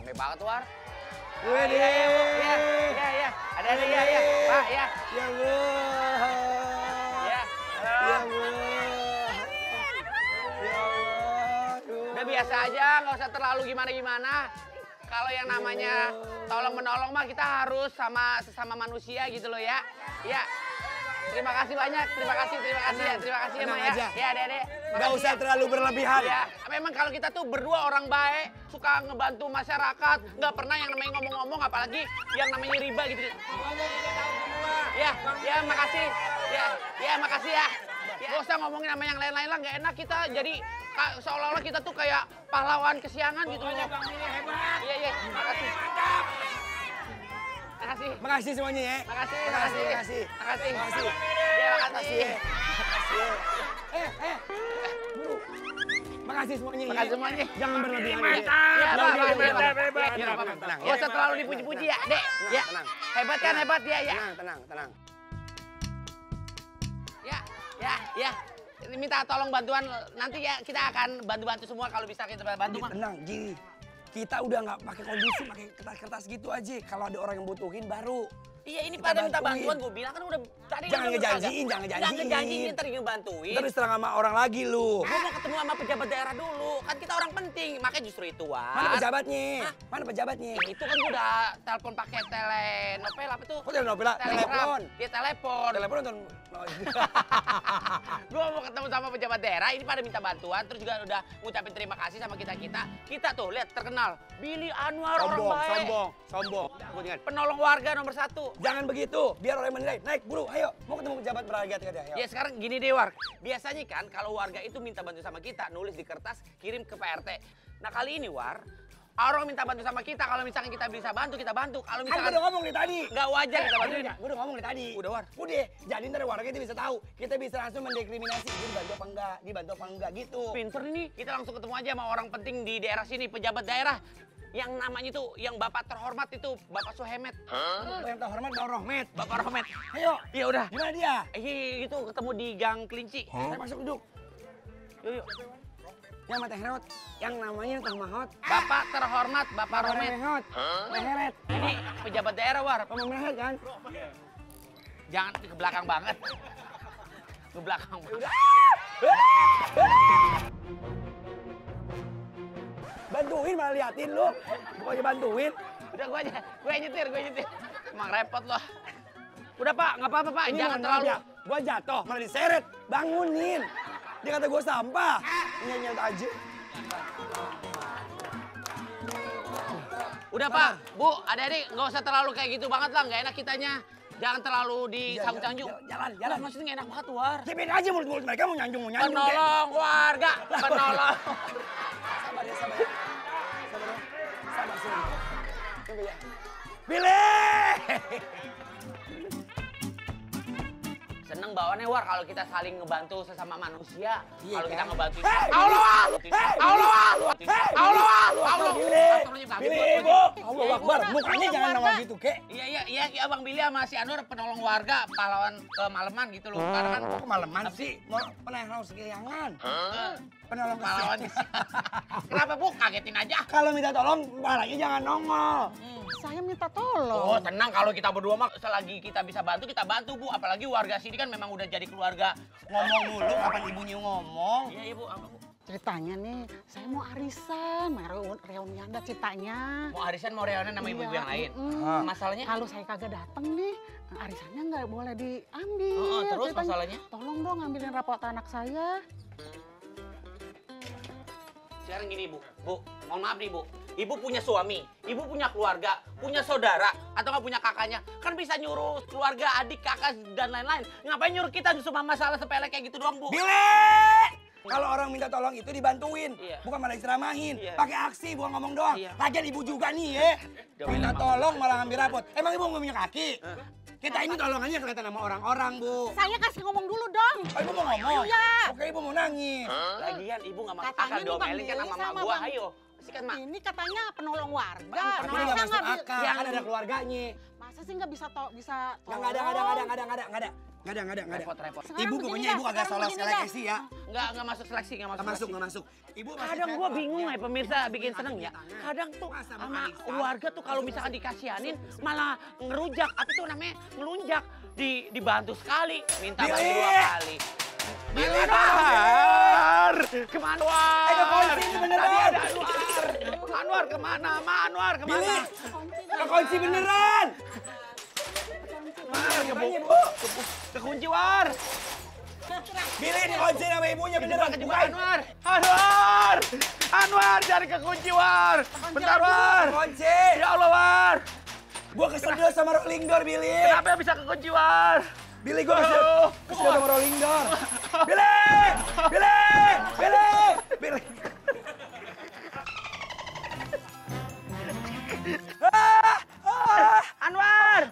Rame banget, War. Wede. Iya. Ada ya. Pak, ya. Ya Allah. Ya. Ya Allah. Ya Allah. Udah biasa aja, nggak usah terlalu gimana-gimana. Kalau yang namanya tolong menolong mah kita harus sama sesama manusia gitu loh ya. Ya. Terima kasih banyak, terima kasih ya Mak ya. Ya Dede. Nggak usah terlalu berlebihan. Ya, memang kalau kita tuh berdua orang baik, suka ngebantu masyarakat, nggak pernah yang namanya ngomong-ngomong, apalagi yang namanya riba gitu. Ya makasih. Ya makasih ya. Gak usah ngomongin sama yang lain-lain lah, nggak enak kita jadi seolah-olah kita tuh kayak pahlawan kesiangan gitu loh. Iya, makasih. Makasih semuanya ya. Makasih. Ya, makasih. Buru. Makasih semuanya. Jangan berlebihan. Ya, Pak. Tenang. Gak usah terlalu dipuji-puji ya, Dek. Ya. Hebat kan, hebat ya. Tenang. Ya. Ini minta tolong bantuan, nanti ya kita akan bantu-bantu semua kalau bisa kita bantu. Tenang, gini. Kita udah nggak pakai kondisi, pakai kertas-kertas gitu aja. Kalau ada orang yang butuhin baru. Iya, ini kita pada minta bantuin. bantuan, gue bilang kan udah tadi. Jangan ngejanjiin. Jangan ngejanjiin, ntar ngebantuin. Terus terang sama orang lagi lu. Gue mau ketemu sama pejabat daerah dulu, kan kita orang penting, makanya justru itu, Wan. Mana pejabatnya? Hah? Mana pejabatnya? Itu kan gue udah telepon pakai telenopel apa tuh? Kok telepon? Telepon. Dia telepon. Telepon nonton. Gue mau ketemu sama pejabat daerah, ini pada minta bantuan, terus juga udah ngucapin terima kasih sama kita-kita. Kita tuh, lihat, terkenal. Billy Anwar, orang baik. Sombong. Penolong warga nomor 1. Jangan begitu, biar orang menilai. Naik, buru, ayo. Mau ketemu pejabat berharga tadi, ayo. Ya sekarang gini deh, War. Biasanya kan kalau warga itu minta bantu sama kita, nulis di kertas, kirim ke PRT. Nah kali ini, War, orang minta bantu sama kita, kalau misalkan kita bisa bantu, kita bantu. Kalau Kan misalkan gue udah ngomong nih tadi. nggak wajar kita bantuin. Gue udah ngomong nih tadi. Udah, War. Udah, jadi ntar warga itu bisa tahu. Kita bisa langsung mendiskriminasi. Dia dibantu apa enggak gitu. Pinter nih, kita langsung ketemu aja sama orang penting di daerah sini, pejabat daerah. Yang namanya itu, yang bapak terhormat itu, Bapak Suhemet. Yang terhormat Bang Rohmet. Bapak Rohmet. Ayo. Iya udah. Gimana dia? Itu ketemu di Gang Kelinci. Saya masuk duduk. Yuk. Yang mata herot. Yang namanya Tang Mahot. Bapak terhormat, Bapak Rohmet. Meheret. Ini pejabat daerah, War. Kamu meheret kan? Jangan ke belakang banget. Ke belakang banget. Bantuin malah liatin lu. Pokoknya bantuin. Udah gue nyetir. Emang repot loh. Udah Pak, nggak apa-apa Pak, jangan terlalu. Gua jatuh, malah diseret. Bangunin. Dia kata gua sampah. Nyanyi aja. Udah Pak, Bu, adik-adik nggak usah terlalu kayak gitu banget lah, nggak enak kitanya. Jangan terlalu disanggung-sangung. Jalan. Maksudnya nggak enak banget, War. Cipin aja mulut-mulut mereka mau nyanjung. Penolong warga, penolong. Sabar ya. Sabar sini. Tunggu ya. Billy! Seneng bawaannya, War, kalau kita saling ngebantu sesama manusia. Iya, Kalau kita kan? ngebantu. Allah. Billy, Bu. Allah Akbar. Mukanya jangan nongol gitu, Kek. Iya, Bang Billy sama si Anwar penolong warga, pahlawan kemalaman gitu loh. Karena kan Kok kemalaman sih? Mau penolong kehilangan. Penolong pahlawan. Kenapa, Bu? Kagetin aja. Kalau minta tolong, palanya jangan nongol. Saya minta tolong. Oh, tenang, kalau kita berdua mah selagi kita bisa bantu, kita bantu, Bu. Apalagi warga sini kan memang udah jadi keluarga. Ngomong mulu, kapan ibunya ngomong? Iya, Bu. Apa, Bu? Ceritanya nih, saya mau arisan, mau reuni ada ceritanya. Mau arisan, mau reonan sama ibu-ibu yang lain. Masalahnya? Kalau saya kagak dateng nih, arisannya nggak boleh diambil. Terus Ceritanya, masalahnya? tolong dong ambilin rapot anak saya. Sekarang gini, Bu. Bu, mohon maaf nih, Bu. Ibu punya suami, ibu punya keluarga, punya saudara, atau nggak punya kakaknya. Kan bisa nyuruh keluarga, adik, kakak, dan lain-lain. Ngapain nyuruh kita cuma masalah sepele kayak gitu doang, Bu? Billy! Kalau orang minta tolong itu dibantuin, Iya. bukan malah diceramahin. Iya. Pakai aksi, bukan ngomong doang. Iya. Lagian ibu juga nih ya. Minta tolong malah ngambil rapot. Emang ibu nggak punya kaki? Kita ini tolongannya kelihatan sama orang-orang, Bu. Saya kasih ngomong dulu dong. Oh, ibu mau ngomong? Iya. Oke, ibu mau nangis. Lagian ibu nggak masuk Katanya akal nih, diomelin Bang kan Billy sama sama gua. Bang- Ayo, sikat, Mak. Ini katanya penolong warga. Tapi nggak masuk akal, Yang- kan ada keluarganya. Masa masa sih nggak bisa Nggak tolong? ada. Repot. Sekarang Ibu begini pokoknya dah, ibu kagak sekarang solos begini seleksi ya. Nggak masuk seleksi, Nggak masuk. Ibu masih Kadang gua cewek, bingung ya. ya pemirsa bikin seneng ya. Kadang tuh sama warga tuh kalau misalkan dikasihanin malah ngerujak. Apa tuh namanya? Ngelunjak. Dibantu sekali, minta bantu Billy! 2 kali. Billy, Anwar! Kemana Anwar? ke kunci ini beneran. Tadi ada Anwar. Anwar kemana? Anwar kemana? Billy, kekunci beneran. Kekunci War. Billy dikunci sama ibunya beneran. Kejebak Anwar cari kekunci War. Bentar War. Kunci. Ya Allah War. Gua kesedot sama rolling door, Billy. Kenapa bisa kekunci War? Billy, gua Aduh. kesedot sama rolling door. Billy. Anwar.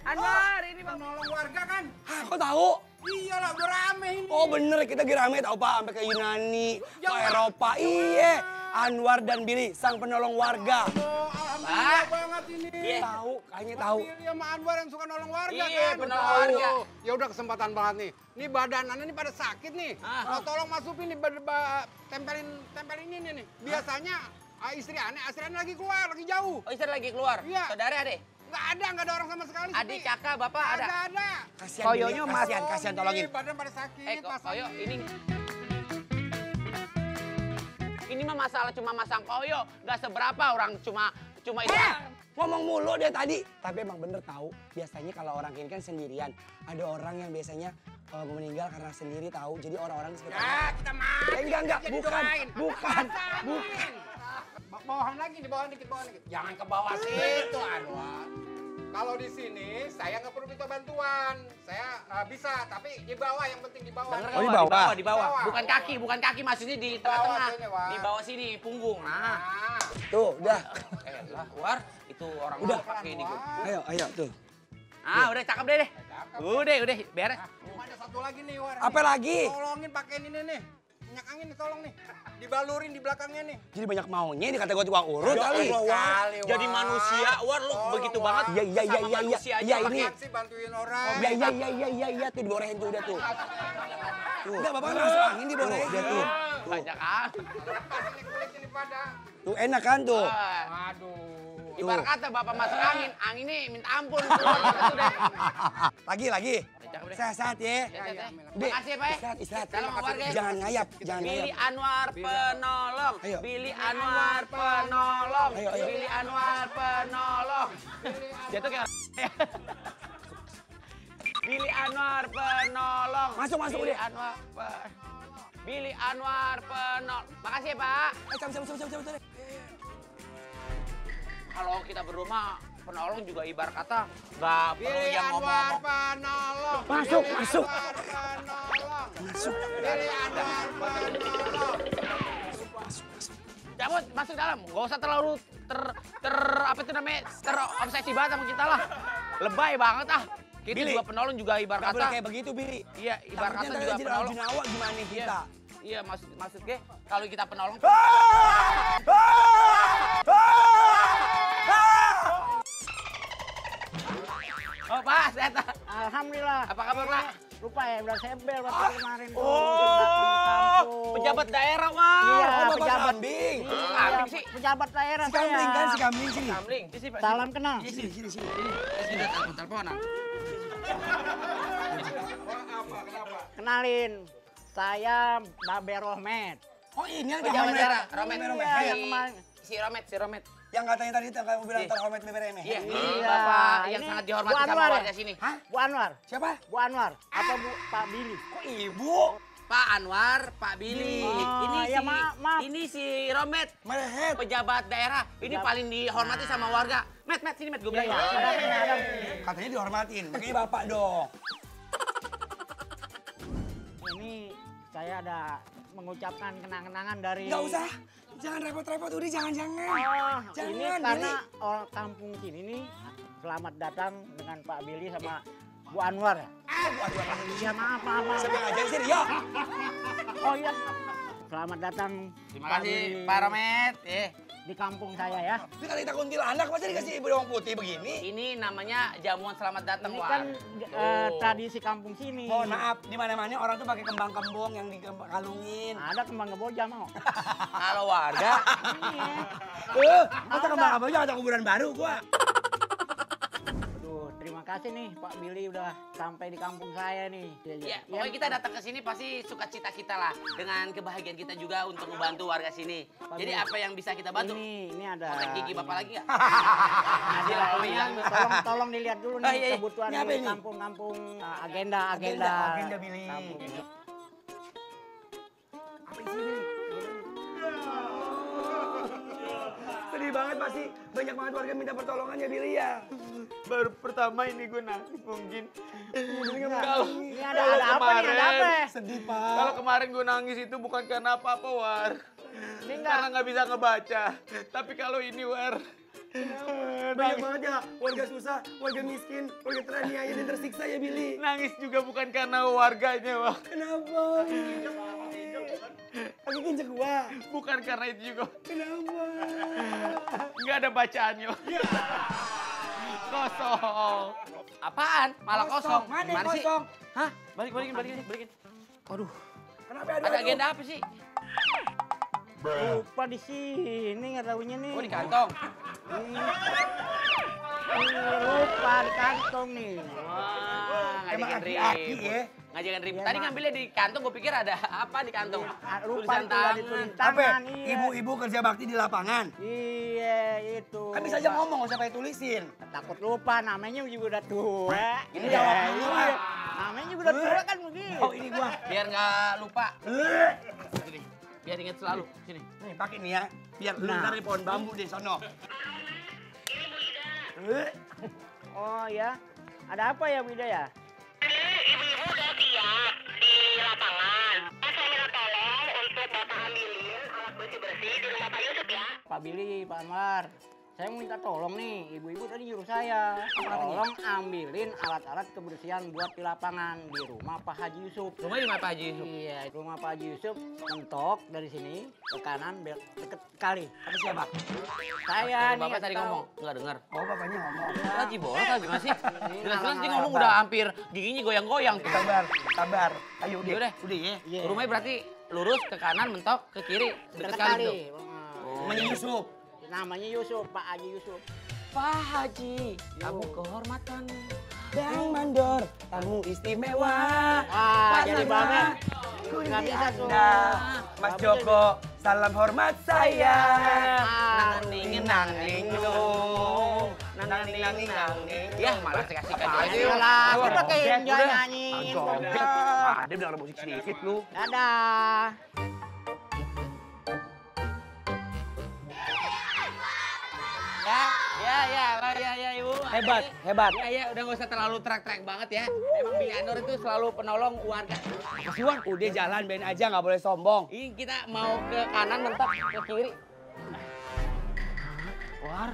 Anwar ini Bang. Nolong warga kan? Hah, kok tahu? Iyalah, udah rame ini. Oh bener, kita lagi rame tau Pak, sampai ke Yunani, ke Eropa. Iya, Anwar dan Billy, sang penolong warga. Oh, alhamdulillah banget ini. Iya. Tahu, kayaknya tahu. Billy sama Anwar yang suka nolong warga Iya, kan? penolong Tahu. warga. Ya udah kesempatan banget nih. Ini badanannya ini pada sakit nih. Mau tolong masukin nih, tempelin ini nih. Biasanya istri aneh lagi keluar, lagi jauh. Oh, istri lagi keluar. Iya. Saudara adek. Nggak ada orang sama sekali. Adik, kakak, bapak ada. Ada. Kasihan Koyonya Billy, mas- kasihan tolongin. Ini badan pada sakit. Koyo ini. Ini mah masalah cuma masang koyo, nggak seberapa orang cuma itu. Ngomong mulu dia tadi. Tapi emang bener tahu, biasanya kalau orang ini kan sendirian. Ada orang yang biasanya meninggal karena sendiri tahu. Jadi orang-orang di sekitar. Ya, kita main. Enggak, Jadi bukan. doain. Bawahan lagi, di bawah dikit. Jangan ke bawah situ, Anwar. Kalau di sini, saya nggak perlu minta bantuan. Saya bisa, tapi di bawah, yang penting di bawah. Denger Oh, di nggak, bawah? Di bawah. Di bawah. Bukan kaki maksudnya di Bawah tengah-tengah. sini, War. Di bawah sini, punggung. Nah. Nah, Tuh, udah. Lah, War, itu orang Udah. mau pakai ini gua. Ayo, tuh. Udah cakep deh. Udah, beres. cuma ada satu lagi nih, War. Apa lagi? Tolongin pakein ini nih. Minyak angin nih, tolong nih. Dibalurin di belakangnya nih. Jadi banyak maunya, dikata gue tukang urut kali. Jadi manusia, War, lu begitu banget. Iya, Sama manusia aja. iya, ini. Apaan sih bantuin orang? Iya, tuh diborehin tuh, udah tuh. Tuh. Udah, Bapak masuk angin diborehin. Dia tuh. Banyak ah. Lepas ini kulit ini pada. Tuh enak kan tuh. Aduh. Ibarat kata bapak masuk angin, anginnya minta ampun. Keluar gitu deh. Lagi. Cakep deh. Sehat-sehat ya. Dek, Makasih ya Pak ya. istirahat. Salam sama warga ya. Jangan ngayap, jangan Billy ngayap. Anwar penolong. Ayo. Billy Anwar penolong. Ayo. Billy Anwar penolong. Jatuh kayak Billy Anwar penolong. Masuk, Billy udah. Billy Anwar penolong. Makasih ya Pak. Cabut. Kalau kita berumah penolong juga ibarat kata nggak perlu Billy yang Anwar ngomong. penolong. Masuk. Billy Anwar penolong. Billy Anwar penolong. Cabut, masuk dalam. Gak usah terlalu apa itu namanya, terobsesi banget sama kita lah. Lebay banget ah. Kita Billy, juga penolong juga ibarat Gak boleh kata. kayak begitu, Billy. Iya, ibarat kata Takutnya juga jadi penolong. Arjunawa gimana nih kita? Iya, maksud gue kalau kita penolong. Oh, Pak, sehat. Alhamdulillah. Apa kabar, Pak? Lupa ya, udah sempel waktu kemarin. tuh. Oh, pejabat daerah, Wah. Iya, Oh, Bapak pejabat. kambing. Kambing sih. Pejabat daerah Si kambing kan, si saya. kambing sini. Kambing. Sini, Pak. Salam kenal. Sini. Sini, telepon. Kenalin, saya Babe Rohmet. Oh ini yang Pejabat Romet. daerah, Romet. Iya, yang kemarin. Si Romet. Yang katanya tadi yang kamu bilang Iya. terhormat BBRM. Iya, Iya, Bapak yang ini sangat Bu dihormati sama Anwar ya? warga sini. Hah? Bu Anwar. Siapa? Bu Anwar. Apa Pak Billy? Kok ibu? Pak Anwar, Pak Billy. Oh, Ini iya, si maaf. ini si Romet, Merehet. pejabat daerah. Ini paling dihormati sama warga. Met, sini Met, gue bilang. Iya, ada. Katanya dihormatin. Makanya bapak dong. Ini saya ada mengucapkan kenang-kenangan dari... Nggak usah. Jangan repot-repot, udah jangan. Oh, Jangan, ini karena orang kampung sini nih selamat datang dengan Pak Billy sama Bu Anwar. Iya, maaf. Sampai ngajarin sini, yuk. Oh iya. Selamat datang Terima Pak kasih Billy. Pak Romet. di kampung saya ya. Ini kali kita kuntilanak, masa dikasih bawang putih begini? Ini namanya jamuan selamat datang, Ini War. kan tradisi kampung sini. Mohon maaf, di mana-mana orang tuh pakai kembang kembong yang dikalungin. Ada kembang keboja mau. Kalau warga, Masa kembang kembong ada kuburan baru gua. Aduh, terima kasih nih Pak Billy udah sampai di kampung saya nih. ya pokoknya kita datang ke sini pasti sukacita kita lah dengan kebahagiaan kita juga untuk membantu warga sini. Jadi apa yang bisa kita bantu? Ini ada. Kontak gigi bapak lagi nggak? Ada Oh, iya. tolong dilihat dulu Oh, nih iya, iya. kebutuhan Ini apa di ini? kampung-kampung agenda. Agenda, Billy. Kampung. Apa isi Billy? Sedih banget pasti. Banyak banget warga minta pertolongan ya Billy ya. Baru pertama ini gue nangis mungkin. Kalau Ini ada apa nih? Ada apa? sedih Kalau Pak. kemarin gue nangis itu bukan karena apa-apa, War. Ini Karena nggak bisa ngebaca. Tapi kalau ini, War, Banyak banget ya warga susah, warga miskin, warga teraniaya dan tersiksa ya Billy. nangis juga bukan karena warganya, War. Kenapa? Aku kinjek gua. Bukan karena itu juga. Kenapa? Nggak ada bacaannya. Kosong. Apaan? Malah kosong. Mana yang Gimana sih? kosong? Hah? Balikin. Aduh, Kenapa ada? ada agenda apa sih? lupa di sini nggak tahunya nih. Oh, di kantong. Ini lupa di kantong nih. Wah, Emang ngajakin aki-aki ribut. ya? Ngajakin ribut. Iya, Tadi Mak. ngambilnya di kantong, gue pikir ada apa di kantong. Lupa Tulisan itu udah tangan. ditulis Apa? tangan. Iya. Ibu-ibu kerja bakti di lapangan. Iya itu. Kan bisa aja ngomong, nggak usah pakai tulisin. Takut lupa, namanya juga udah tua. Ini Iya, jawab dulu, iya. Pak. Namanya juga udah tua kan begitu. Oh ini gua. Biar nggak lupa. Sini. Biar inget selalu. Sini. Nih pakai nih ya, biar lu Nah. ntar di pohon bambu di sono. Oh ya, ada apa ya Wida ya? Ibu-ibu udah siap di lapangan. Saya minta tolong untuk Bapak ambilin alat bersih-bersih di rumah Pak Yusuf ya. Pak Billy, Pak Anwar. Saya mau minta tolong nih, ibu-ibu tadi nyuruh saya. Tolong ambilin alat-alat kebersihan buat di lapangan di rumah Pak Haji Yusuf. Rumah di mana Pak Haji Yusuf? Iya, rumah Pak Haji Yusuf mentok dari sini ke kanan deket kali. Apa siapa? Saya nih. Bapak tadi tahu. ngomong, nggak dengar. Oh bapaknya ngomong. Lagi bolak lagi masih. Jelas-jelas dia ngomong Sabar. udah hampir giginya goyang-goyang tuh. Sabar. Ayo udah. Yaudah. Udah ya. Iya. Rumahnya berarti lurus ke kanan, mentok ke kiri, dekat Deket kali tuh. Namanya Yusuf. Namanya Yusuf, Pak Haji Yusuf. Pak Haji, tamu kehormatan. Bang Mandor, tamu istimewa. Wah, Mas jadi Nana, banget. kunci Nggak bisa tuh. Anda. Mas Joko, salam hormat saya. Ah, Nanging nanging dong. Nanging nanging nanging. Ya, malah saya kasih kado aja. Ayolah, Udah, kita kayak udah. nyanyiin. Ah, dia bilang ada musik sedikit lu. Dadah. Ya, Ibu. Hebat, hebat. Ya, udah nggak usah terlalu trek-trek banget ya. Emang Billy Anwar itu selalu penolong warga. Kasihan, udah jalan ben aja nggak boleh sombong. Ini kita mau ke kanan mentok ke kiri. War,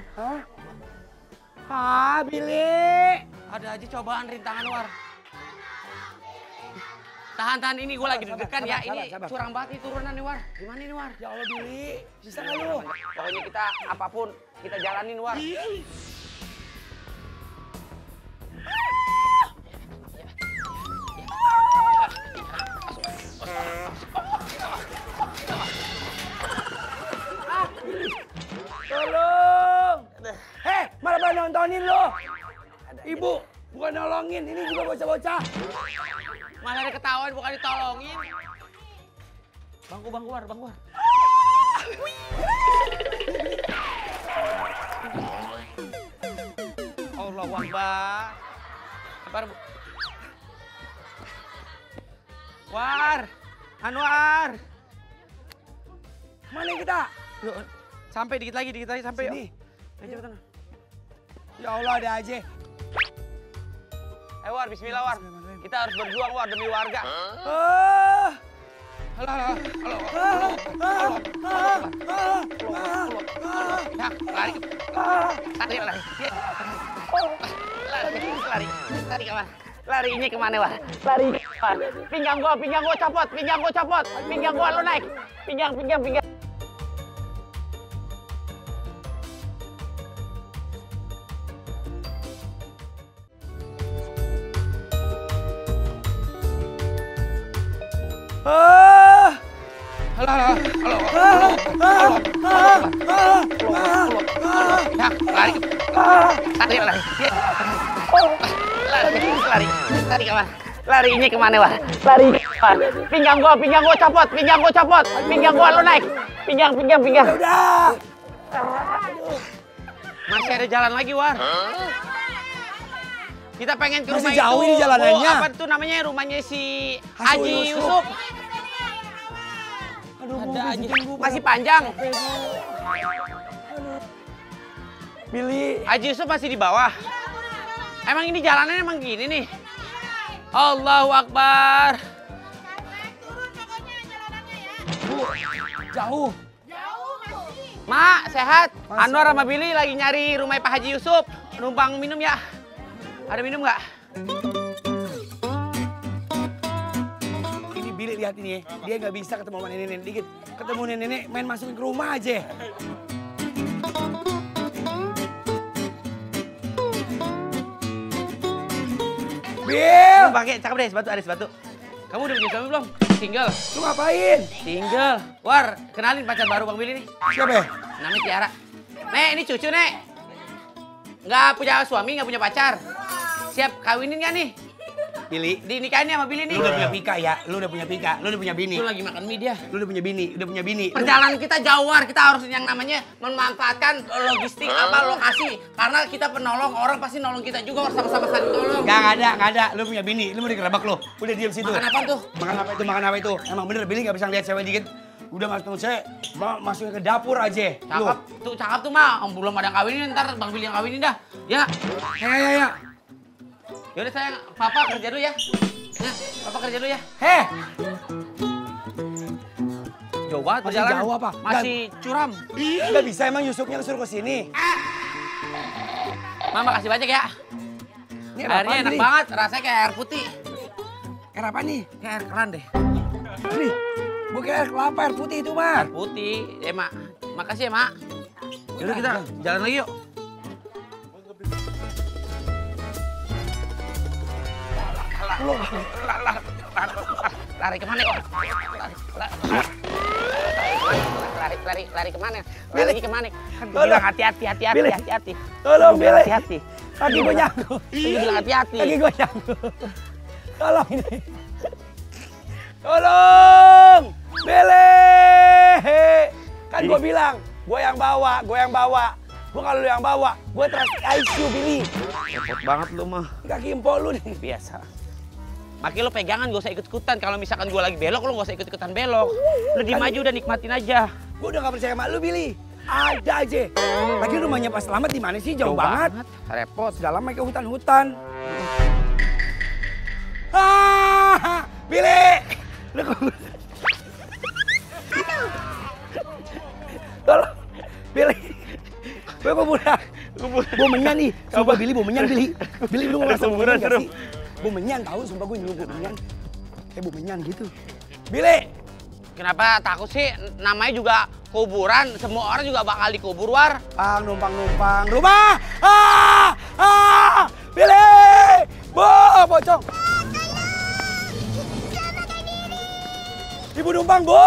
Ah, Billy. ada aja cobaan rintangan War. Tahan ini gue lagi deg-degan ya. Ini sabar. curang banget nih turunan nih War. Gimana nih War? Ya Allah Billy, bisa nggak lu? Pokoknya kita apapun kita jalanin War. Tolong. Malah pada nontonin lo. Ibu, bukan nolongin, ini juga bocah-bocah. Malah ada ketahuan bukan ditolongin. Bangku War, bangku War. Allahu Akbar. Sabar, Bu. War, Anwar. Mana kita? Yuk, sampai dikit lagi sampai. Sini. Ayo cepetan. Ya Allah, ada aja. Ayo War, bismillah War. Kita harus berjuang War demi warga. Ah, Halo. Ya, lari. Lari kemana? Larinya kemana, War? Lari. Pinggang gua copot. Pinggang gua lu naik. Pinggang. Halo. Ya, lari. Lari kemana? Larinya kemana, War? Lari. Pinggang gua copot. Pinggang gua lu naik. Pinggang. Udah. Masih ada jalan lagi, War. Kita pengen ke Masih rumah jauh itu. ini jalanannya. Apa tuh namanya rumahnya si Haji Yusuf. Aduh, Ada aja. Bu. Masih panjang. Billy. Haji Yusuf masih di bawah. Emang ini jalanannya emang gini nih. Allahu Akbar. Jauh. Mak, sehat? Masih. Anwar sama Billy lagi nyari rumah Pak Haji Yusuf. Numpang minum ya. Ada minum nggak? Ini Billy lihat ini ya. Dia nggak bisa ketemu sama nenek dikit. Ketemu nenek main masukin ke rumah aja. Bill, Pakai, cakep deh, ada sepatu. Kamu udah punya suami belum? Single. lu ngapain? Single. War, kenalin pacar baru Bang Billy nih. Siapa ya? Namanya Tiara. Nek, ini cucu, Nek. Nggak punya suami, nggak punya pacar. Siap kawinin nggak nih? Billy, Dinikahin nih sama Billy nih. lu udah punya pika ya? Lu udah punya pika, lu udah punya bini. Lu lagi makan mie dia. Lu udah punya bini. Perjalanan kita jauh, War. Kita harus yang namanya memanfaatkan logistik lokasi. Karena kita penolong, orang pasti nolong kita juga, sama-sama saling tolong. Nggak ada. Lu punya bini, lu mau digerebek lu. Udah diam situ. Makan apaan tuh? Makan apa itu? Emang bener Billy nggak bisa ngeliat cewek dikit. Udah masuk saya, masukin ke dapur aja. Cakep tuh, mah. Belum ada kawinin, ntar Bang Billy yang kawinin dah. Ya. Ya. Yaudah sayang, Papa kerja dulu ya. Ya, Papa kerja dulu ya. Heh, Jauh banget Masih perjalanan. jauh apa? Masih curam. nggak bisa emang Yusufnya lu suruh ke sini. Mama kasih banyak ya. Ini Airnya enak banget, rasanya kayak air putih. Air apa nih? Kayak air keran deh. Nih, bukan air kelapa, air putih itu, Mar. Putih, Mak. Makasih ya, Mak. Yaudah kita jalan lagi yuk. Lari kemana kok? Lari kemana? Lari kemana? Kan gue bilang hati-hati. Tolong, Billy. Hati-hati. Kaki gue nyangkut. Gue bilang hati-hati. Kaki gue nyangkut. Tolong ini. Tolong, Billy. Kan gue bilang, gue yang bawa. Gue kalau lu yang bawa, gue trust ICU, Billy. Repot banget lu mah. Kaki empok lu nih. Biasa. Makanya lo pegangan gak usah ikut-ikutan. Kalau misalkan gue lagi belok, lo gak usah ikut-ikutan belok. Lo diem aja udah nikmatin aja. Gue udah gak percaya sama lu, Billy. Ada aja. Lagi rumahnya Pak Selamat di mana sih? Jauh banget. Repot. Dalam ke hutan-hutan. Ah, Billy. Lu kok... Tolong, Billy. Gue kuburan. Gue menyan nih. Sumpah Billy, gue menyan, Billy. Billy, lu ngerasa kuburan gak sih? Gue menyan tahu, sumpah gue nyeluk gue menyan. Kayak gue menyan gitu. Billy. Kenapa takut sih? Namanya juga kuburan. Semua orang juga bakal dikubur, War. Numpang rumah. Billy. Pocong. Ibu numpang, Bu.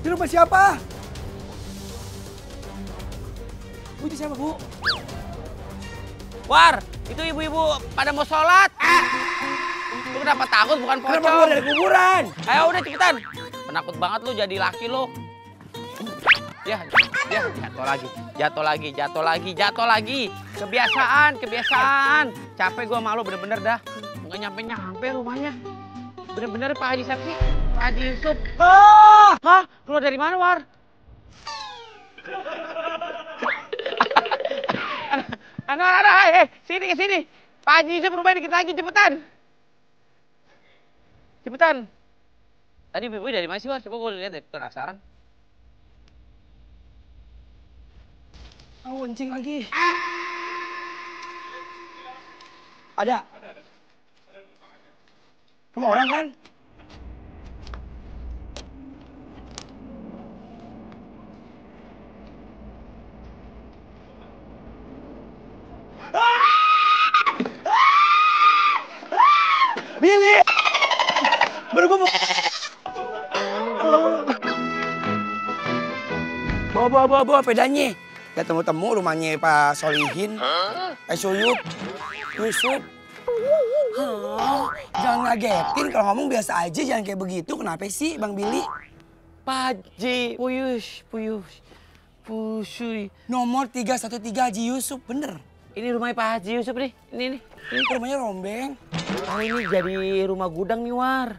Di rumah siapa? Bu, itu siapa, Bu? War, itu ibu-ibu pada mau sholat. Lu kenapa takut bukan Kenapa pocong? keluar dari kuburan? Ayo udah cepetan. Penakut banget lu jadi laki lu. Ya, jatuh lagi. Kebiasaan. Capek gua malu bener-bener dah. Nggak nyampe rumahnya. Bener-bener Pak Haji Saksi, Pak Haji Yusuf. Hah? Keluar dari mana, War? Anak, sini. Pak Haji Yusuf rumahnya dikit lagi, cepetan. Tadi ibu dari mana sih, War? Coba gue lihat deh, penasaran. Kencing lagi. Ada. Rumah orang kan? Billy! Baru gue mau. Bawa pedanya. Ya temu-temu rumahnya Pak Solihin. Suyup. Yusuf. Jangan ngagetin kalau ngomong biasa aja, jangan kayak begitu. Kenapa sih Bang Billy? Pak Haji, Pusui. Nomor 313 Haji Yusuf, bener. Ini rumahnya Pak Haji Yusuf nih. Ini. Ini rumahnya rombeng. Oh ini jadi rumah gudang nih War.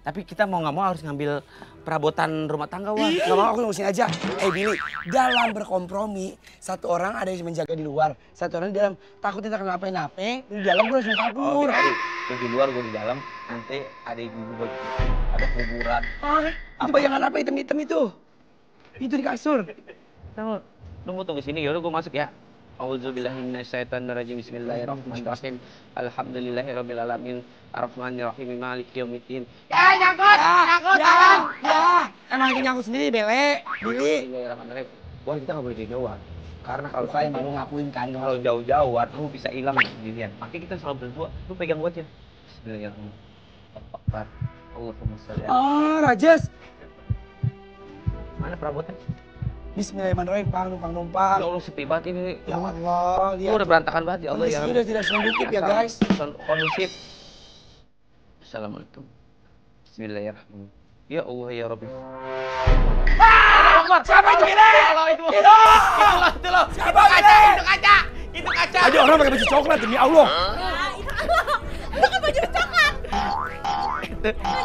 Tapi kita mau nggak mau harus ngambil perabotan rumah tangga War. Gak mau, aku ngurusin aja. Billy, dalam berkompromi, satu orang ada yang menjaga di luar, satu orang di dalam. Takutnya tak kenapa-napa, di dalam gue langsung kabur. Gue di luar, gue di dalam. Nanti ada ibu-ibu ada kuburan. Itu bayangan apa hitam-hitam itu? Itu di kasur. Tunggu sini, yaudah gue masuk ya. Auzubillahiminasyaitonirrajim. Bismillahirrahmanirrahim. Alhamdulillahirrabbilalamin. Arrahmanirrahim. Maliki yaumiddin. Ya. Emang lagi nyangkut sendiri, Bele. Billy. Bismillahirrahmanirrahim. Wah, kita nggak boleh jauh-jauhan. Karena kalau Saya mau ngakuin kan. kalau jauh-jauhan, lu bisa hilang sendirian. Makanya kita selalu berdua. Lu pegang gua aja. Bismillahirrahmanirrahim. Akbar. Allahumma sholli ala. Rajes. Mana perabotan? Bismillahirrahmanirrahim, numpang. Ya Allah, sepi banget ini. Ya Allah, Gua lihat. udah berantakan banget ya Allah ya. Kondisi udah tidak kondusif ya guys. Kondusif. Assalamualaikum. Bismillahirrahmanirrahim. Ya Allah ya Rabbi. Siapa itu Billy? Allah itu. Itu loh. Siapa Itu kaca. Itu kaca. Ada orang pakai baju coklat demi Allah.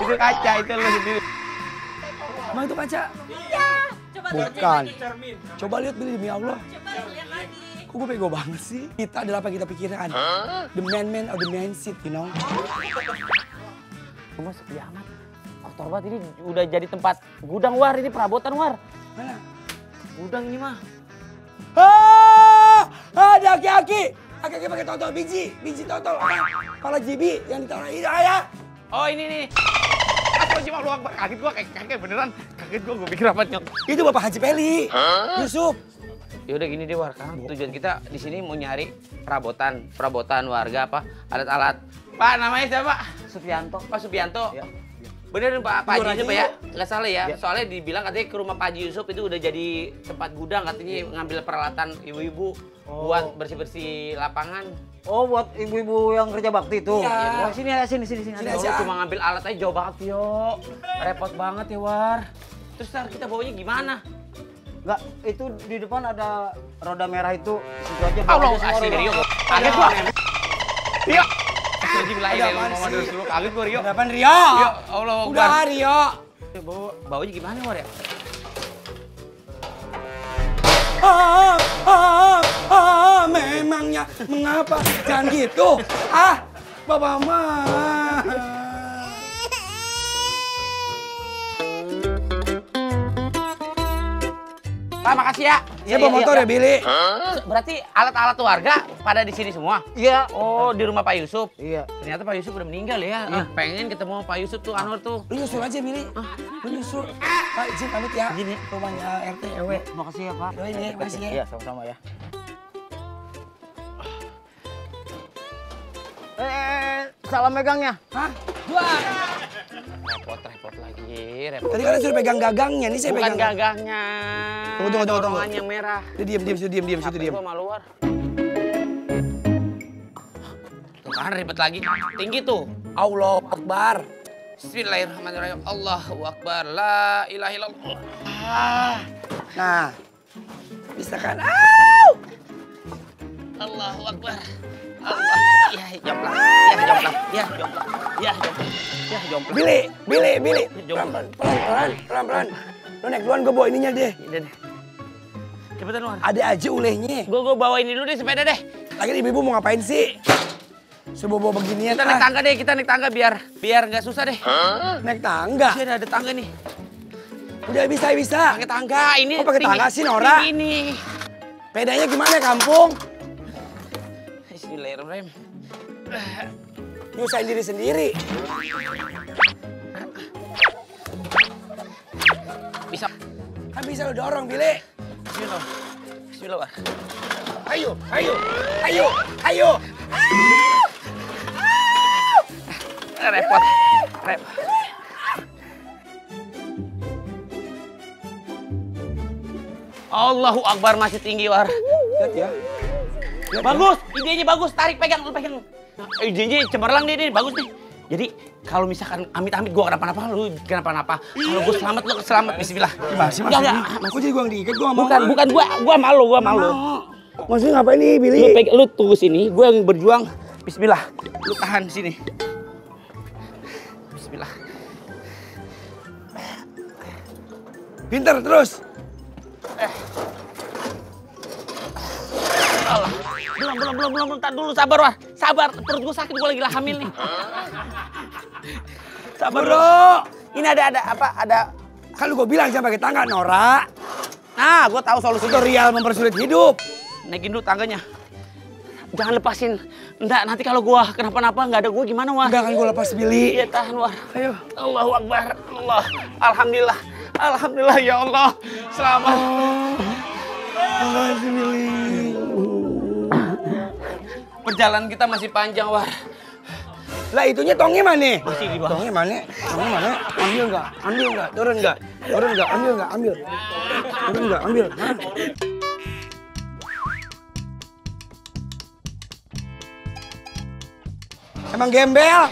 Itu kaca itu lo sendiri. Emang itu kaca? Iya. Coba Bukan. cermin. Coba lihat Billy demi Allah. Coba lihat lagi. Kok gue bego banget sih? Kita adalah apa yang kita pikirkan. The man of the man seat, you know. Cuma sepi amat. Kotor banget ini udah jadi tempat gudang War, ini perabotan War. Mana? Gudang ini mah. Ada aki-aki. Aki-aki pakai totol biji totol. Kepala jibi yang ditaruh ini ayah. Oh ini nih. Astagfirullah, lu Akbar. Kaget gua kayak beneran. Kaget gua pikir apa nyok. Itu Bapak Haji Peli. Yusuf. Ya udah gini deh War, karena tujuan kita di sini mau nyari perabotan warga apa alat-alat. Pak namanya siapa? Supianto. Pak Subianto. Ya. Bener Pak Haji Yusuf ya? Nggak salah ya? Ya. Soalnya dibilang katanya ke rumah Pak Haji Yusuf itu udah jadi tempat gudang, katanya ngambil peralatan ibu-ibu buat bersih-bersih lapangan. Oh, buat ibu-ibu yang kerja bakti itu. Iya. Oh, sini aja. Sini Ya aja. Allah, cuma ngambil alat aja jauh banget yo. Repot banget ya War. Terus ntar kita bawanya gimana? Enggak, itu di depan ada roda merah itu. Situ aja. Allah bawa aja semua kasih roda. Rio. Kaget gua. Rio. Astagfirullahaladzim, Ada apaan ngomong sih? dulu. Kaget gua Rio. Hadapan Rio. Ya Allah, Udah Rio. Baunya gimana War ya? Memangnya mengapa? Jangan gitu. Bapak mah. Pak, makasih ya. Saya bawa motor ya, Billy. Berarti alat-alat warga pada di sini semua? Iya. Oh, di rumah Pak Yusuf. Iya. Ternyata Pak Yusuf udah meninggal ya. Pengen ketemu Pak Yusuf tuh, Anwar tuh. Lu nyusul aja, Billy. Lu nyusul. Pak, izin pamit ya. Izin ya. Rumahnya RT RW. Makasih ya, Pak. Doain ya, makasih ya. Iya, sama-sama ya. Salam megangnya. Hah? Wah. Repot lagi, repot. Tadi kan suruh pegang gagangnya, ini saya Bukan pegang. gagangnya. Tunggu. Dorongan yang merah. Diam, situ diam. Gua malu War. Tuh kan ribet lagi. Tinggi tuh. Allah Akbar. Bismillahirrahmanirrahim. Allahu Akbar. La ilaha illallah. Nah, bisa kan? Allahu Akbar. Allah. Ya jomplang. Ya jomplang. Ya jomplang. Billy. Jomplang. Pelan-pelan. Lu naik duluan, gue bawa ininya deh. Udah deh. Cepetan War. Ada aja ulehnya. Gua bawain dulu deh sepeda deh. Lagi ibu-ibu mau ngapain sih? Suruh bawa beginian. Kita naik tangga deh, kita naik tangga biar nggak susah deh. Naik tangga? Sini ada tangga nih. Udah bisa. Pakai tangga ini. Kok pakai tangga sih, Nora? Ini. Pedanya gimana kampung? Bismillahirrahmanirrahim. Nyusahin diri sendiri. Bisa. Kan bisa lu dorong, Billy. Bismillah, War. Ayo. Repot. Allahu Akbar, masih tinggi, War. Lihat ya. Bagus, idenya bagus. Tarik, pegang, lu pegang. Nah, idenya cemerlang nih, bagus nih. Jadi kalau misalkan amit-amit gua kenapa-napa, lu kenapa-napa. Kalau gua selamat, lu selamat. Bismillah. Gimana sih, Mas? Enggak. Kok jadi gua yang diikat? Gua mau. Bukan gua malu. Maksudnya ngapain nih, Billy? Lu tunggu sini, gua yang berjuang. Bismillah. Lu tahan sini. Bismillah. Pinter terus. Allah. Belum. Tar dulu, sabar, Wah. Sabar, perut gua sakit, gua lagi hamil nih. Sabar, Bro. Ini ada. Kan lu gua bilang jangan pakai tangga, Nora. Nah, gua tahu solusi. Tutorial mempersulit hidup. Naikin dulu tangganya. Jangan lepasin. Enggak, nanti kalau gua kenapa-napa nggak ada gua gimana, Wah? Enggak akan gua lepas, Billy. Iya, tahan, Wah. Ayo. Allahu Akbar. Allah. Alhamdulillah ya Allah. Selamat. Makasih, Billy. Perjalanan kita masih panjang, Wah. Lah itunya tongnya mana? Masih di bawah. Tongnya mana? Ambil enggak? Turun enggak? Ambil enggak? Turun enggak? Ambil. Hah? Emang gembel?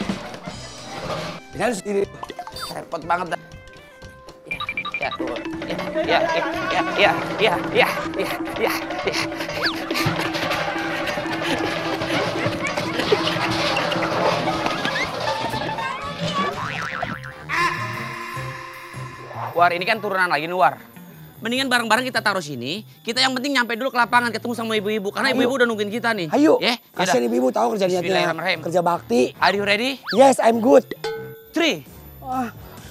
Ini harus diri. Repot banget dah. Ya. War, ini kan turunan lagi nih, War. Mendingan barang-barang kita taruh sini. Kita yang penting nyampe dulu ke lapangan ketemu sama ibu-ibu. Karena ibu-ibu udah nungguin kita nih. Ayo. Ya, Kasian ibu-ibu tahu kerja niatnya. Bismillahirrahmanirrahim. Kerja bakti. Are you ready? Yes, I'm good. 3.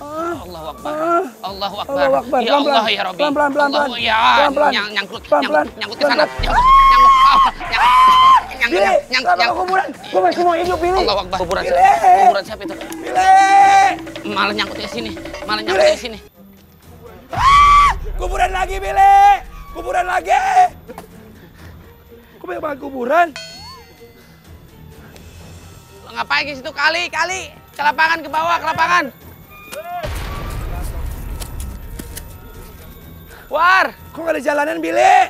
Allahu Akbar. Allahu Akbar. Allahu Akbar. Ya Allah ya Rabbi. Pelan-pelan. Ya, Pelan-pelan. nyangkut ke Pelan-pelan. sana. Billy, kenapa kuburan? Gua masih mau hidup, Billy. Allahu Akbar. Kuburan Billy. siapa? Kuburan siapa itu? Billy. Malah nyangkut ke sini. Kuburan lagi, Billy. Kuburan lagi. Kok banyak banget kuburan? Ngapain ke situ? Kali. Ke lapangan, ke bawah, ke lapangan. War. Kok gak ada jalanan, Billy?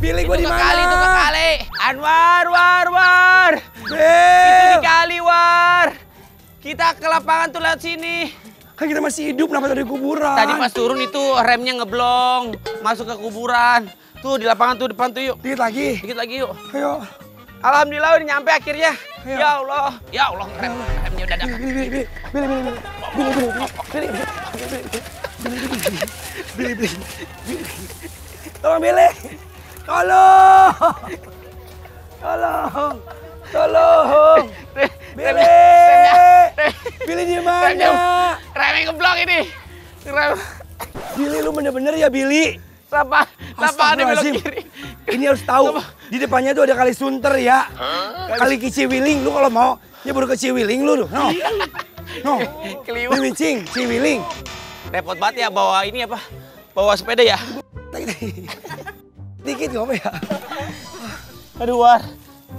Billy, gua di mana? Itu ke kali. Anwar, War. Bill. Itu di kali, War. Kita ke lapangan tuh lewat sini. Kan kita masih hidup, kenapa dari kuburan? Tadi pas turun itu remnya ngeblong, masuk ke kuburan. Tuh di lapangan tuh depan tuh yuk. Dikit lagi. Dikit lagi yuk. Ayo. Alhamdulillah udah nyampe akhirnya. Ayo. Ya Allah, remnya udah ada. Billy. Tolong, Billy. Tolong. Billy. Billy di mana? Remnya ngeblong ini. Billy, lu bener-bener ya, Billy? Lapangan di belok Astagfirullahaladzim. kiri. Ini harus tahu. Di depannya tuh ada kali Sunter ya. Kali Ciwiling. Lu kalau mau nyebur ke Ciwiling lu tuh. No. Keliwat. Cimicing, Ciwiling. Repot banget ya bawa ini apa? Bawa sepeda ya. Dikit nggak apa ya? Aduh, War.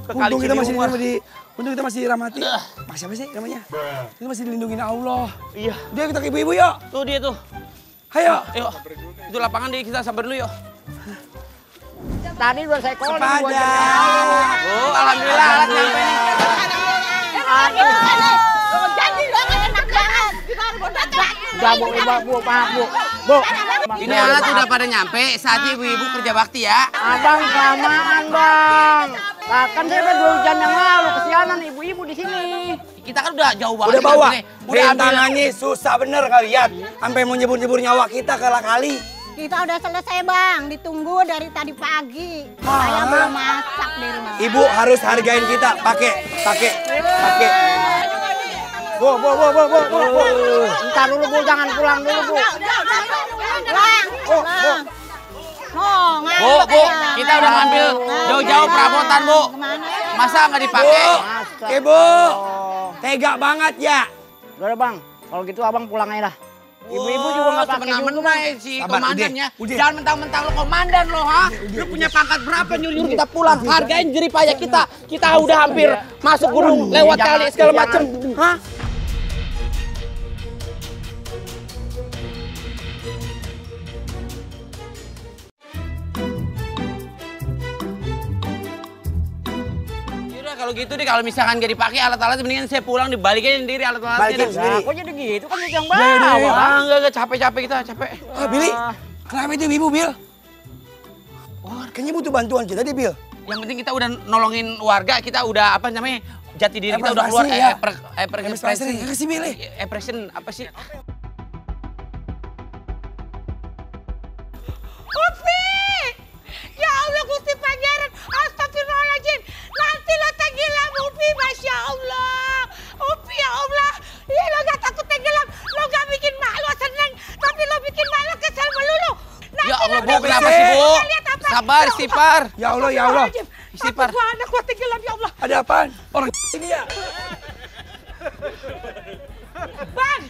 Ke kali Untung kita masih Ciliwung, War. untung kita masih dirahmati. Mas siapa sih namanya? Kita masih dilindungin Allah. Iya. Dia kita ke ibu-ibu yuk. Tuh dia tuh. Ayo. Yuk. Itu lapangan deh, kita sabar dulu yuk. Tadi udah saya calling buat Sepada. Oh, alhamdulillah alat nyampe nih. Janji dong, enak banget. Kita harus datang. Bu. Ini alat udah pada nyampe, saatnya ibu-ibu kerja bakti ya. Abang kelamaan, Bang. Nah, kan saya udah 2 jam yang lalu kesianan ibu-ibu di sini. Kita kan udah jauh banget. Udah bawa. Udah ambil. Rintangannya susah bener kalian. Sampai mau nyebur-nyebur nyawa kita ke kali. Kita udah selesai, Bang. Ditunggu dari tadi pagi. Saya belum masak di rumah. Ibu harus hargain kita. Pakai. Bu. Ntar dulu, Bu. Jangan pulang dulu, Bu. Pulang. Bu, kita udah ngambil jauh-jauh perabotan, Bu. Masa nggak dipakai? Ibu. Tega banget ya. Udah, Bang. Kalau gitu Abang pulang aja lah. Ibu-ibu juga nggak pakai juga, Semenang-menang Bang. ya si Sabar, komandannya. udah. Jangan mentang-mentang lo komandan lo, ha? Lu punya pangkat berapa nyuruh kita pulang? Hargain jerih payah kita. Kita udah hampir masuk gunung, lewat kali segala macem. Hah? kalau gitu deh, kalau misalkan gak dipakai alat-alat, mendingan saya pulang dibalikin sendiri alat-alatnya. Balikin sendiri. Kok jadi gitu kan yang Udah, udah, bawa. udah. Enggak, capek-capek kita, capek. Ah, Billy, kenapa itu ibu, Bil? Wah, kayaknya butuh bantuan kita deh, Bil. Yang penting kita udah nolongin warga, kita udah apa namanya, jati diri kita udah keluar. Kasih Bil. Expression apa sih? Upi! Ya Allah Gusti Pangeran, astagfirullahaladzim. Nanti lo tenggelam Upi, Masya Allah. Upi ya Allah, ih lo gak takut tenggelam, lo gak bikin mak lo seneng, tapi lo bikin mak lo kesel melulu. Ya Allah, Bu, kenapa sih, Bu? Sabar, istighfar. Ya Allah, ya Allah. Istighfar. Takut gua anak gua tenggelam ya Allah. Ada apaan? Orang ini ya. Bang,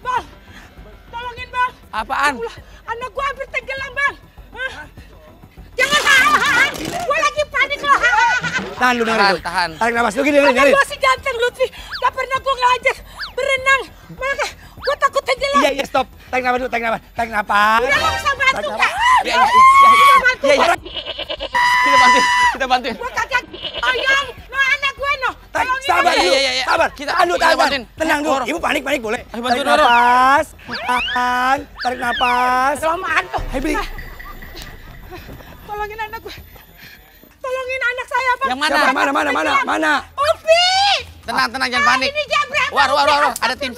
Bang, tolongin Bang. Apaan? Allah, anak gua hampir tenggelam Bang. Hah? Jangan hahaha, gua lagi panik loh. Tahan lu dengerin tuh. Tahan. Tarik nafas lu gini, dengerin. Karena gua si ganteng Lutfi, gak pernah gua ngajak berenang. Maka gua takut tenggelam. Iya, iya, stop. Tarik nafas dulu, tarik nafas. Tarik nafas. Udah lo bisa bantu Tarik gak? Iya, iya, Bisa bantu. iya, iya. Kita bantuin. Gua kagak tolong, no anak gua no. Tarik, Tolongin sabar aja. dulu. Iya. Sabar. Kita- Tahan dulu, kita tahan. bantuin. Tenang dulu. Dorong. Ibu panik boleh. Ayo, Tarik bantuin, dorong. nafas. Tahan. Tarik nafas. Kelamaan tuh. Hai, Billy. Tolongin anak gua. Tolongin anak saya, Bang. Yang mana? Siapa? Mana? Upi! Tenang, jangan panik. Ini jambret. War. Ada tim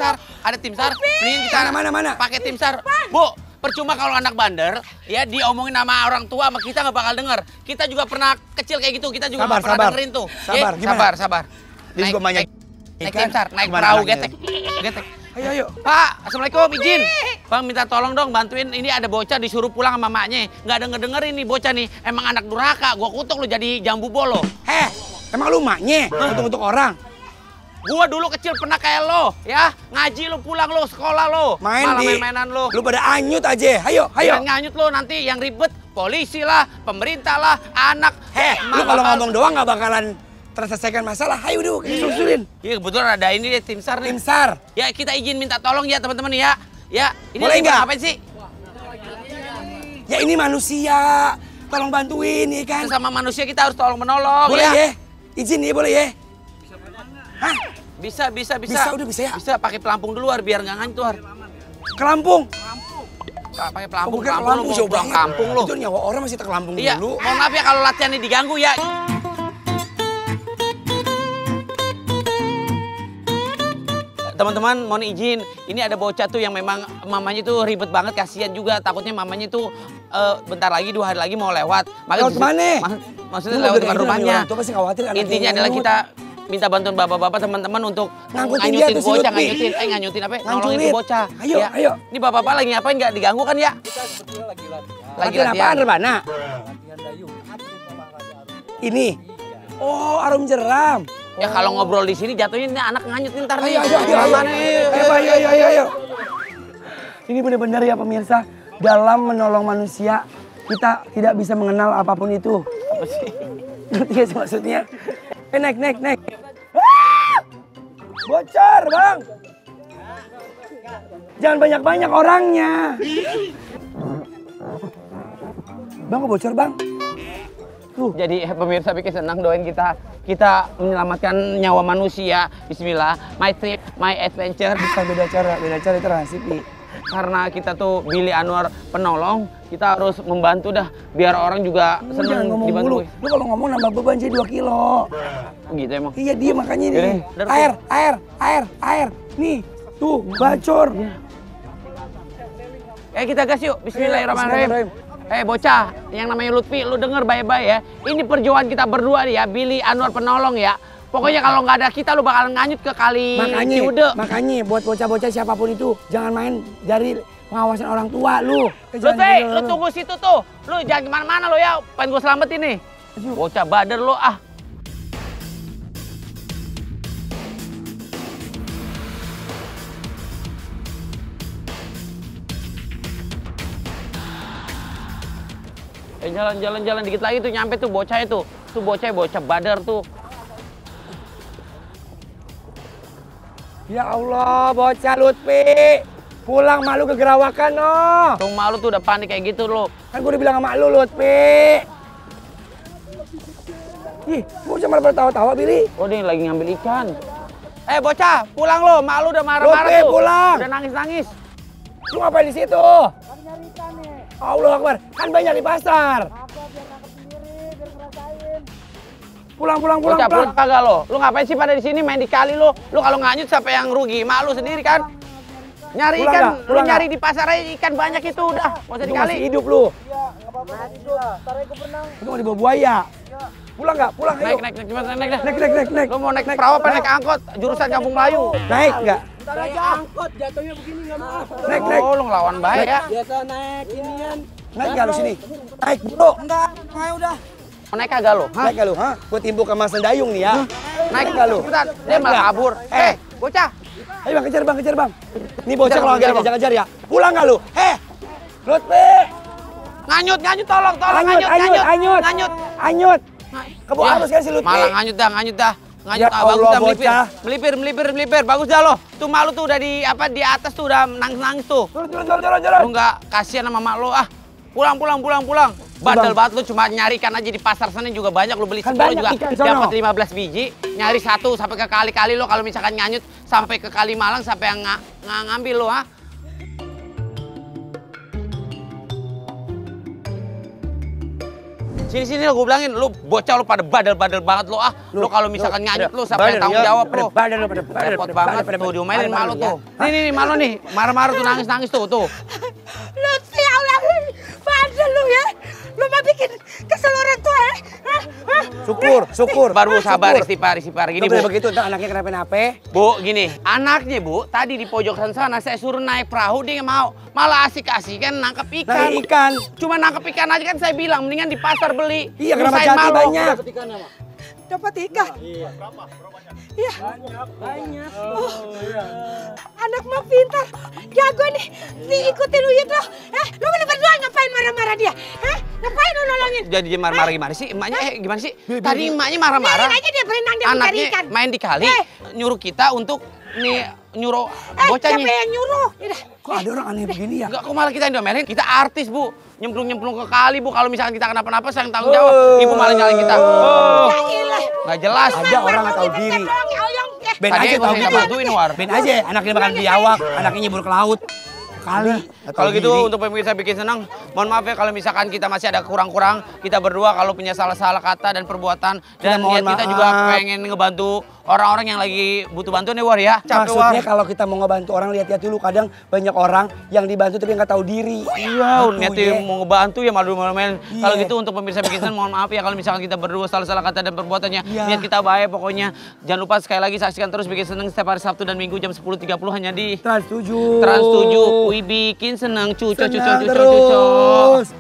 SAR. Mending kita Mana? pakai tim SAR. Bu, percuma kalau anak bandar, ya diomongin sama orang tua sama kita nggak bakal denger. Kita juga pernah kecil kayak gitu, kita juga Sabar, nggak pernah sabar. dengerin tuh. Sabar, Ya, gimana? sabar. Dia juga banyak naik ikan. tim SAR, naik Gimana perahu anaknya? getek. Ayo. Pak, assalamualaikum, izin. Bang minta tolong dong bantuin, ini ada bocah disuruh pulang sama maknya. Nggak dengerin nih bocah nih, emang anak durhaka. Gua kutuk lu jadi jambu bolo. Emang lu maknya untuk orang? Gua dulu kecil pernah kayak lo, ya. Ngaji lu pulang lo, sekolah lo. Malah main-mainan lo. Lu pada anyut aja. Ayo. Jangan nganyut lo, nanti yang ribet polisi lah, pemerintah lah, anak. Lu kalau ngomong doang nggak bakalan terselesaikan masalah. Ayo dulu, susulin. Iya kebetulan ada ini deh, tim SAR nih. Tim SAR. Ya kita izin minta tolong ya teman-teman ya. Ya, ini Boleh lagi nggak? ngapain sih? Ya ini manusia. Tolong bantuin ya kan. Sesama manusia kita harus tolong menolong Boleh ya. ya? Izin ya, boleh ya? Hah? Bisa. Bisa, udah bisa ya? Bisa pakai pelampung dulu biar nggak ngancur. Ke Lampung. Pakai pelampung, Bukan ke pelampung Lampung, lo jauh mau pulang banget. kampung lo. Itu nyawa orang masih ke Lampung Iya, dulu. mohon maaf ya kalau latihannya diganggu ya. Teman-teman, mohon izin. Ini ada bocah tuh yang memang mamanya tuh ribet banget, kasihan juga. Takutnya mamanya tuh bentar lagi, 2 hari lagi mau lewat. Lewat kemana? Maksudnya lewat depan rumahnya. Orang tua pasti khawatir anaknya Intinya adalah nganyut. kita minta bantuan bapak-bapak teman-teman untuk Ngangkutin dia tuh si bocah, Lutfi. nganyutin apa? Ngancurin. Nolongin tuh bocah. Ayo, Ya. ayo. Ini bapak-bapak lagi ngapain? Nggak diganggu kan ya? Latihan apaan, Rebana? Ini? Oh, arum jeram. Ya kalau ngobrol di sini jatuhnya ini anak nganyut nih ntar nih. Ayo. Mana nih? Ayo. Ini benar-benar ya pemirsa, dalam menolong manusia kita tidak bisa mengenal apapun itu. Apa sih? Ngerti gak sih maksudnya? Naik. Ah! Bocor, Bang. Jangan banyak-banyak orangnya. Bang, kok bocor, Bang? Jadi pemirsa bikin senang, doain kita menyelamatkan nyawa manusia. Bismillah, my trip, my adventure. Bukan beda cara itu rahasia. Karena kita tuh Billy Anwar penolong, kita harus membantu dah biar orang juga Lu jangan senang ngomong dibantu. mulu. Lu kalau ngomong nambah beban jadi 2 kilo. Gitu emang. Iya dia makanya Yaudah, nih. udah, Air. Nih, tuh bacor. Kita gas yuk. Bismillahirrahmanirrahim. Bocah, yang namanya Lutfi, lu denger baik-baik ya. Ini perjuangan kita berdua nih ya, Billy Anwar penolong ya. Pokoknya kalau nggak ada kita, lu bakal nganyut ke kali Ciude. Makanya buat bocah-bocah siapapun itu, jangan main dari pengawasan orang tua lu. Lutfi, lu tunggu situ tuh. Lu jangan kemana-mana lu ya, pengen gue selamatin nih. Bocah bader lu ah. Jalan dikit lagi tuh nyampe tuh bocah itu. Tuh bocah badar tuh. Ya Allah, bocah Lutfi. Pulang malu ke gerawakan, no. Tuh malu tuh udah panik kayak gitu lo. Kan gue udah bilang sama lu, Lutfi. Ih, bocah malah tawa-tawa, Billy. Oh, dia lagi ngambil ikan. Bocah, pulang lo. Mak lu udah marah-marah Lutfi, tuh. pulang. Udah nangis-nangis. Lu ngapain di situ? Allah Akbar, kan banyak di pasar. Pulang. Bocah, pulang kagak lo? Lu ngapain sih pada di sini main di kali lo? Lu kalau nganyut siapa yang rugi? Mak lu sendiri kan? Nyari Pulang ikan, nggak? lu Pulang nyari di pasar aja ikan banyak itu udah. Nggak usah Lu dikali. masih hidup lu. Lu mau dibawa buaya. Pulang nggak? Pulang, ayo. Naik, cepat naik dah. Naik. Lu mau naik perahu apa naik angkot? Jurusan Kampung Melayu. Naik nggak? Naik. Oh, lu ngelawan bahaya ya. Naik nggak lu sini? Naik, bro. Mau naik kagak lo? Naik nggak lu? Hah? Gua timbuk sama Sendayung nih ya. Naik nggak lu? Cepetan, dia malah kabur. Bocah. Ayo bang, kejar bang. Nih bocah Kejar, kalau kejar, nggak kejar ya. Pulang nggak lu? Lutfi. Nganyut, tolong, Anyut. Kebawa Ya, arus kan si Lutfi. malah nganyut dah. Ya Bagus Allah, dah bocah. melipir. Bagus dah lo. Tuh malu tuh udah di atas tuh udah nangis tuh. Turun. Lu nggak kasihan sama mak lu ah. Pulang. Bandel banget lu cuma nyari ikan aja di pasar sana juga banyak lu beli Kan 10 banyak juga ikan sono. dapat 15 biji. Nyari 1 sampai ke kali-kali lo kalau misalkan nganyut sampai ke Kali Malang sampai yang ngambil lu ah. Sini lo gue bilangin lu bocah lu pada badel banget lu ah. Lu kalau misalkan nganyut lu sampai tanggung jawab lu. Repot banget tuh diomelin malu tuh. Nih malu nih. Marah-marah tuh nangis tuh. Lutfi, ya Allah, bandel lu ya. Lu mau bikin kesel orang tua ya? Hah? Syukur. Baru sabar istighfar gini Gini Bu. begitu, ntar anaknya kenapa-napa. Bu, gini, anaknya Bu, tadi di pojok sana saya suruh naik perahu dia nggak mau. Malah asik-asikan nangkep ikan. Naik ikan. Cuma nangkep ikan aja kan saya bilang mendingan di pasar beli. Iya, kenapa Nyusahin jati malu. banyak? Dapat ikan. Iya. Banyak. Oh. Anak mah pintar. Jago nih. Diikutin Uyut lo. Lu berdua ngapain marah-marah dia? Ngapain lu nolongin? Jadi dia marah-marah gimana sih? Emaknya gimana sih? Tadi emaknya marah-marah. Biarin aja dia berenang dia mencari Anaknya ikan. main di kali, nyuruh kita untuk nyuruh Siapa bocahnya. yang nyuruh? Yaudah. Kok ada orang aneh begini ya? Enggak, kok malah kita yang diomelin? Kita artis, Bu. Nyemplung ke kali, Bu. Kalau misalkan kita kenapa-napa, saya yang tanggung jawab. Ibu malah nyalain kita. Ya ilah. Nggak jelas. Ada orang nggak tahu diri. Ben Tadi aja gua tahu minta gitu. bantuin, War. Ben aja, anaknya makan biawak, anaknya nyebur ke laut. Kali. Kalau gitu untuk pemirsa bikin senang, mohon maaf ya kalau misalkan kita masih ada kurang-kurang, kita berdua kalau punya salah-salah kata dan perbuatan dan mohon niat kita maaf. juga pengen ngebantu orang-orang yang lagi butuh bantuan ya War ya. Capek War. Maksudnya kalau kita mau ngebantu orang, lihat-lihat dulu. Kadang banyak orang yang dibantu tapi nggak tahu diri. Iya, Gitu, niatnya ya. mau ngebantu ya malu-maluin. Iya. Kalau gitu untuk pemirsa bikin senang, mohon maaf ya kalau misalkan kita berdua salah-salah kata dan perbuatannya. Iya. Niat kita baik pokoknya. Jangan lupa sekali lagi saksikan terus bikin senang setiap hari Sabtu dan Minggu jam 10.30 hanya di Trans 7. Trans 7. Wih bikin senang cucu. Senang terus.